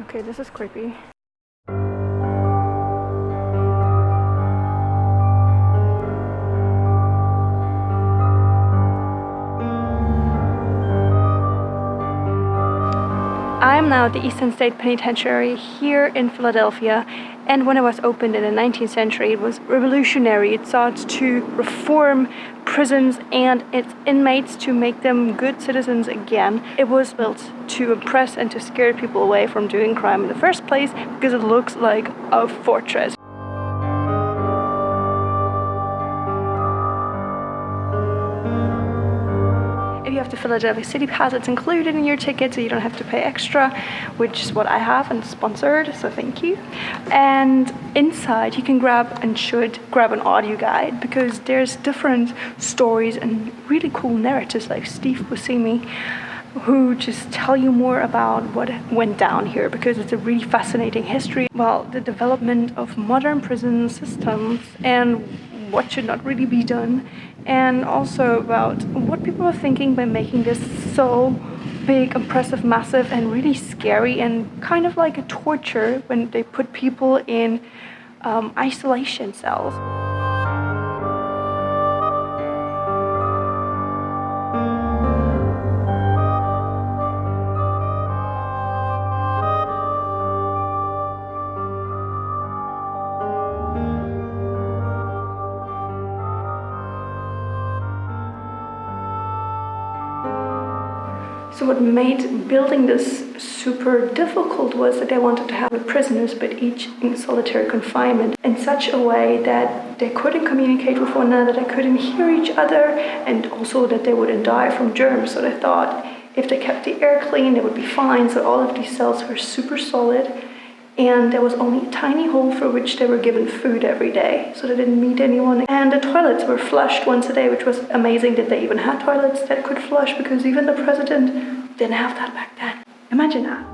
Okay, this is creepy. I am now at the Eastern State Penitentiary here in Philadelphia, and when it was opened in the 19th century, it was revolutionary. It sought to reform prisons and its inmates to make them good citizens again. It was built to impress and to scare people away from doing crime in the first place because it looks like a fortress. If you have the Philadelphia City Pass, it's included in your ticket, so you don't have to pay extra, which is what I have and sponsored, so thank you. And inside you can grab and should grab an audio guide because there's different stories and really cool narratives like Steve Buscemi who just tell you more about what went down here because it's a really fascinating history. Well, the development of modern prison systems and what should not really be done, and also about what people are thinking by making this so big, impressive, massive, and really scary, and kind of like a torture when they put people in isolation cells. So what made building this super difficult was that they wanted to have the prisoners, but each in solitary confinement, in such a way that they couldn't communicate with one another, they couldn't hear each other, and also that they wouldn't die from germs. So they thought if they kept the air clean, they would be fine. So all of these cells were super solid, and there was only a tiny hole through which they were given food every day, so they didn't meet anyone. And the toilets were flushed once a day, which was amazing that they even had toilets that could flush, because even the president didn't have that back then. Imagine that.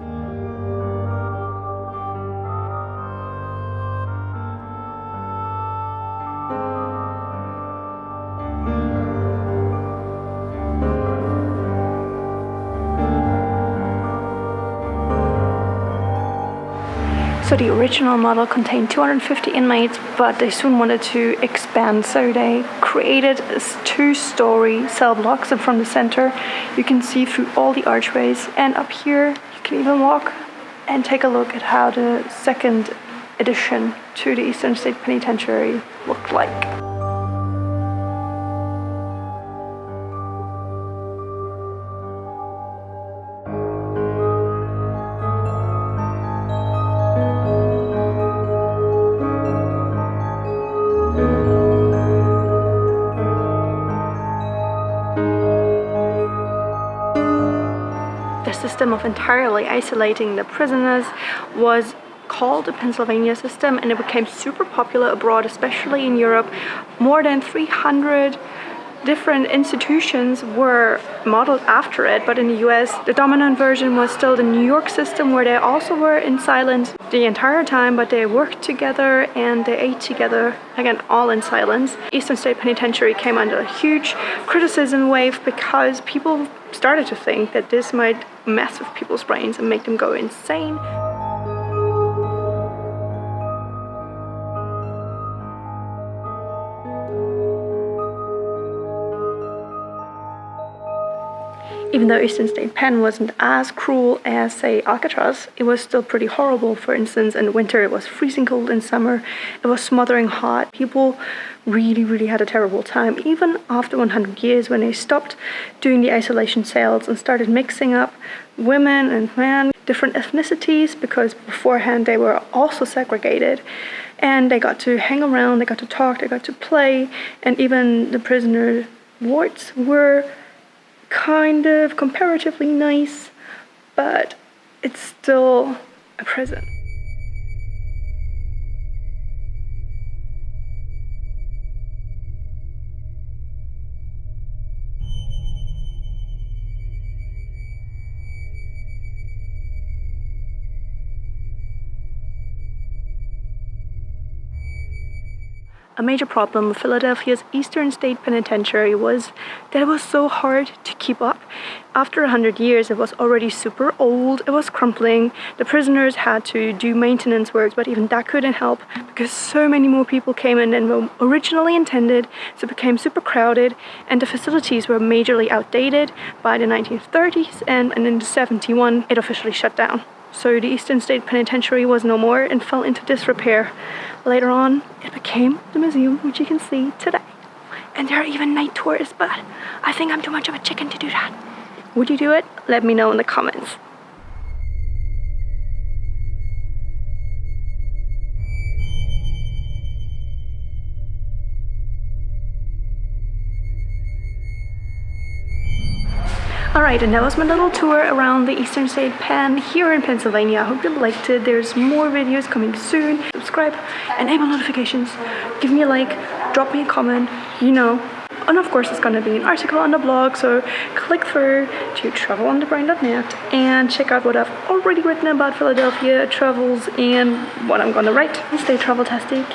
So the original model contained 250 inmates, but they soon wanted to expand, so they created 2-story cell blocks, and from the center you can see through all the archways, and up here you can even walk and take a look at how the second addition to the Eastern State Penitentiary looked like. The system of entirely isolating the prisoners was called the Pennsylvania system, and it became super popular abroad, especially in Europe. More than 300 different institutions were modeled after it, but in the US, the dominant version was still the New York system, where they also were in silence the entire time, but they worked together and they ate together, again, all in silence. Eastern State Penitentiary came under a huge criticism wave because people started to think that this might mess with people's brains and make them go insane. Even though Eastern State Pen wasn't as cruel as, say, Alcatraz, it was still pretty horrible. For instance, in winter it was freezing cold, in summer it was smothering hot. People really had a terrible time, even after 100 years, when they stopped doing the isolation cells and started mixing up women and men, different ethnicities, because beforehand they were also segregated. And they got to hang around, they got to talk, they got to play, and even the prisoner wards were kind of comparatively nice, but it's still a prison. A major problem with Philadelphia's Eastern State Penitentiary was that it was so hard to keep up. After 100 years, it was already super old, it was crumbling. The prisoners had to do maintenance work, but even that couldn't help because so many more people came in than were originally intended, so it became super crowded, and the facilities were majorly outdated by the 1930s, and in 1971 it officially shut down. So the Eastern State Penitentiary was no more and fell into disrepair. Later on, it became the museum, which you can see today. And there are even night tours, but I think I'm too much of a chicken to do that. Would you do it? Let me know in the comments. Alright, and that was my little tour around the Eastern State Pen here in Pennsylvania. I hope you liked it. There's more videos coming soon. Subscribe, enable notifications, give me a like, drop me a comment, you know. And of course, there's gonna be an article on the blog, so click through to travelonthebrain.net and check out what I've already written about Philadelphia travels and what I'm gonna write. Stay travel-tastic.